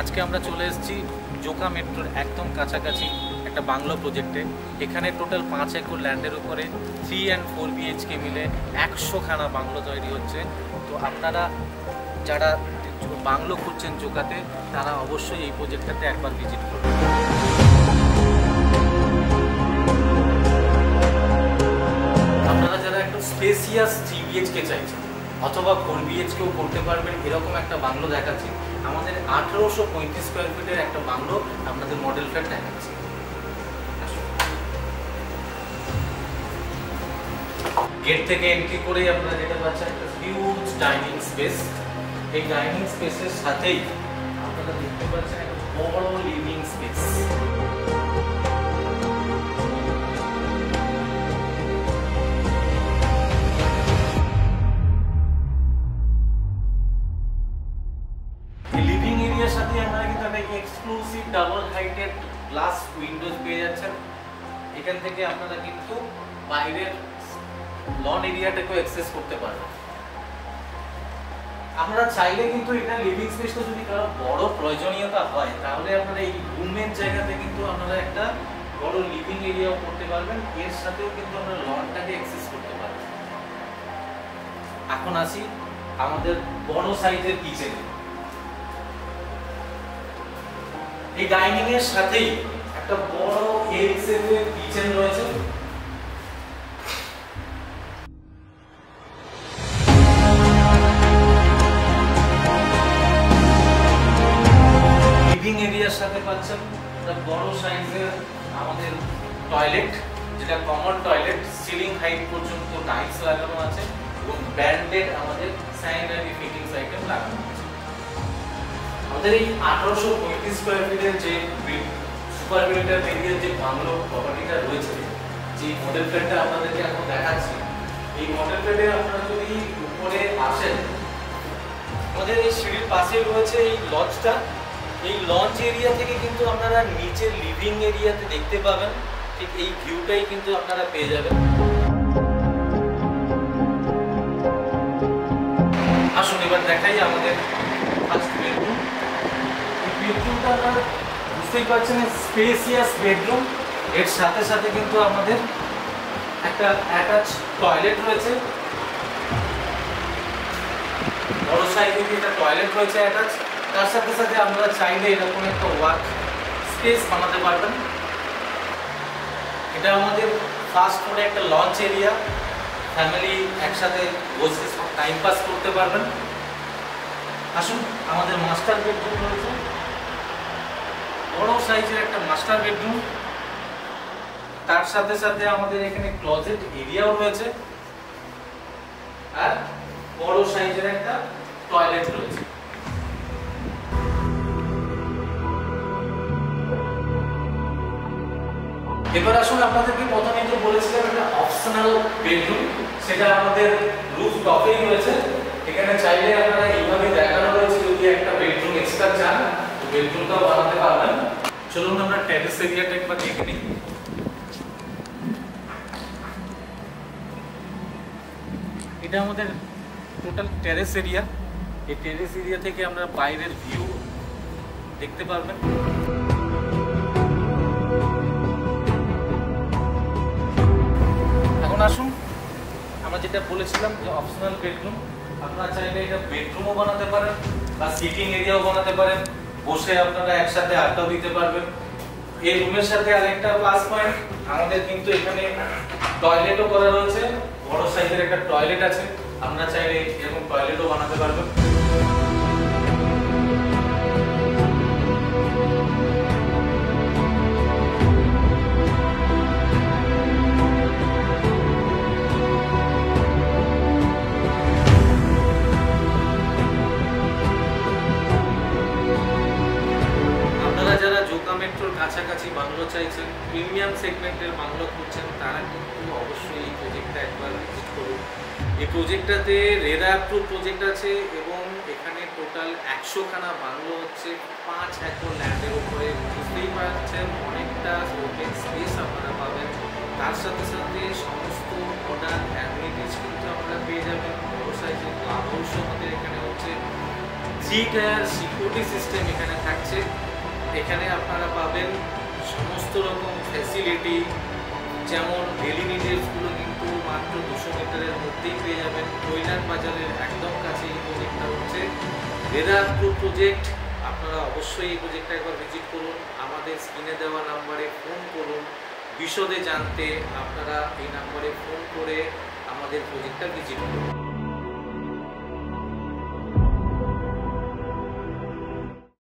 আজকে আমরা চলে এসেছি জোকা মেট্রোর একদম কাছাকাছি একটা বাংলো প্রজেক্টে। এখানে টোটাল 5 একর ল্যান্ডের উপরে 3 and 4 BHK মিলে 100খানা বাংলো তৈরি হচ্ছে। তো আপনারা যারা বাংলো খুঁজছেন জোকাতে, তারা অবশ্যই এই প্রজেক্টটাতে একবার ভিজিট করবেন। আপনারা যারা একটু স্পেসিয়াস 3 BHK চাইছেন অথবা 4 BHKও করতে পারবেন, এরকম একটা বাংলো দেখাচ্ছি। আমাদের 1835 স্কোয়ার ফিটের একটা বাংলো আপনাদের মডেল ফ্ল্যাট দেখাচ্ছি। গেট থেকে এন্ট্রি করেই আপনারা যেটা পাচ্ছেন একটা হিউজ ডাইনিং স্পেস। এই ডাইনিং স্পেসের সাথেই আপনারা দেখতে পাচ্ছেন একটা বড় লিভিং স্পেস। লিভিং এরিয়ার সাথে আপনারা কিন্তু একটা এক্সক্লুসিভ ডাবল হাইটেড গ্লাস উইন্ডোজ পেয়ে যাচ্ছেন। এখান থেকে আপনারা কিন্তু বাইরের লন এরিয়াটাকেও অ্যাক্সেস করতে পারবেন। আপনারা চাইলে কিন্তু এটা লিভিং স্পেসটা যদি কারো বড় প্রয়োজনীয়তা হয়, তাহলে আপনারা এই রুমের জায়গাতে কিন্তু আপনারা একটা বড় লিভিং এরিয়াও করতে পারবেন। এর সাথেও কিন্তু আপনারা লনটাকে অ্যাক্সেস করতে পারবেন। এখন আসি আমাদের বড় সাইজের কিচেনে। এই ডাইনিং এর সাথেই একটা বড় এল শেপের কিচেন রয়েছে। লিভিং এরিয়ার সাথে পাচ্ছেন একটা বড় সাইজের আমাদের টয়লেট, যেটা কমন টয়লেট। সিলিং হাইট পর্যন্ত টাইলস লাগানো আছে এবং ব্র্যান্ডেড আমাদের স্যানিটারি ফিটিংস আইটেম লাগানো আছে। আমাদের এই 1835 স্কোয়ার ফিটের যে সুপার বিল্ডার এরিয়ার যে বাংলো প্রপার্টিটা রয়েছে, যে মডেল ফ্ল্যাটটা আপনাদেরকে এখন দেখাচ্ছি, এই মডেল ফ্ল্যাটে আপনারা যদি উপরে আসেন, আমাদের এই সিঁড়ির পাশে রয়েছে এই লজটা। এই লঞ্চ এরিয়া থেকে কিন্তু আপনারা নিচের লিভিং এরিয়াতে দেখতে পাবেন, ঠিক এই ভিউটাই কিন্তু আপনারা পেয়ে যাবেন। আসুন এবার দেখাই আমাদের ফার্স্ট বেডরুম। এই বেডরুমটা আপনারা বুঝতেই পারছেন স্পেসিয়াস বেডরুম। এর সাথে সাথে কিন্তু আমাদের একটা অ্যাটাচ টয়লেট রয়েছে, বড় সাইজের একটা টয়লেট রয়েছে অ্যাটাচ। তার সাথে সাথে আপনারা চাইলে এরকম একটা ওয়ার্ক স্পেস বানাতে পারবেন। এটা আমাদের ফার্স্ট ফ্লোরে একটা লঞ্চ এরিয়া, ফ্যামিলি একসাথে বসে টাইম পাস করতে পারবেন। আসুন আমাদের মাস্টার বেডরুম রয়েছে, বড় সাইজের একটা মাস্টার বেডরুম। তার সাথে সাথে আমাদের এখানে ক্লোজেট এরিয়াও রয়েছে আর বড় সাইজের একটা টয়লেট রয়েছে। এবার আসুন আপনাদেরকে প্রথমে যে বলেছিলাম একটা অপশনাল বেডরুম, সেটা আমাদের রুফ টপেই রয়েছে। এখানে চাইলে আপনারা এইভাবে দেখানো রয়েছে, যদি একটা বেডরুম এক্সট্রা চান তো বেডরুমটাও বানাতে পারবেন। চলুন আমরা টেরেস এরিয়াটা একবার দেখে নিই। এটা আমাদের টোটাল টেরেস এরিয়া। এই টেরেস এরিয়া থেকে আমরা বাইরের ভিউ দেখতে পারবেন। এখন আসুন আমরা যেটা বলেছিলাম যে অপশনাল বেডরুম, আপনারা চাইলে এটা বেডরুমও বানাতে পারেন বা সিটিং এরিয়াও বানাতে পারেন। বসে আপনারা একসাথে আড্ডাও দিতে পারবেন। এই রুমের সাথে আরেকটা প্লাস পয়েন্ট, আমাদের কিন্তু এখানে টয়লেটও করা রয়েছে, বড় সাইজের একটা টয়লেট আছে। আপনারা চাইলে এরকম টয়লেটও বানাতে পারবেন। যারা জোকা মেট্রোর কাছাকাছি বাংলো চাইছেন, প্রিমিয়াম সেগমেন্টের বাংলো খুঁজছেন, তারা কিন্তু অবশ্যই এই প্রজেক্টটা একবার ভিজিট করুন। এই প্রজেক্টটাতে রেরা অ্যাপ্রুভ প্রজেক্ট আছে এবং এখানে টোটাল 100খানা বাংলো হচ্ছে 5 একর ল্যান্ডের উপরে। বুঝতেই পারছেন অনেকটা ওপেন স্পেস আপনারা পাবেন। তার সাথে সাথে সমস্ত মডার্ন অ্যামিনিটিস কিন্তু আপনারা পেয়ে যাবেন। বড় সাইজের ক্লাব হাউসও আমাদের এখানে হচ্ছে। 3 টায়ার সিকিউরিটি সিস্টেম এখানে থাকছে। এখানে আপনারা পাবেন সমস্ত রকম ফ্যাসিলিটি, যেমন ডেলি নিডেসগুলো কিন্তু মাত্র 200 মিটারের মধ্যেই পেয়ে যাবেন। কৈলান বাজারের একদম কাছে এই প্রজেক্টটা হচ্ছে। ওয়েদার প্রুফ প্রজেক্ট, আপনারা অবশ্যই এই প্রজেক্টটা একবার ভিজিট করুন। আমাদের স্ক্রিনে দেওয়া নাম্বারে ফোন করুন। বিশদে জানতে আপনারা এই নাম্বারে ফোন করে আমাদের প্রজেক্টটা ভিজিট করুন।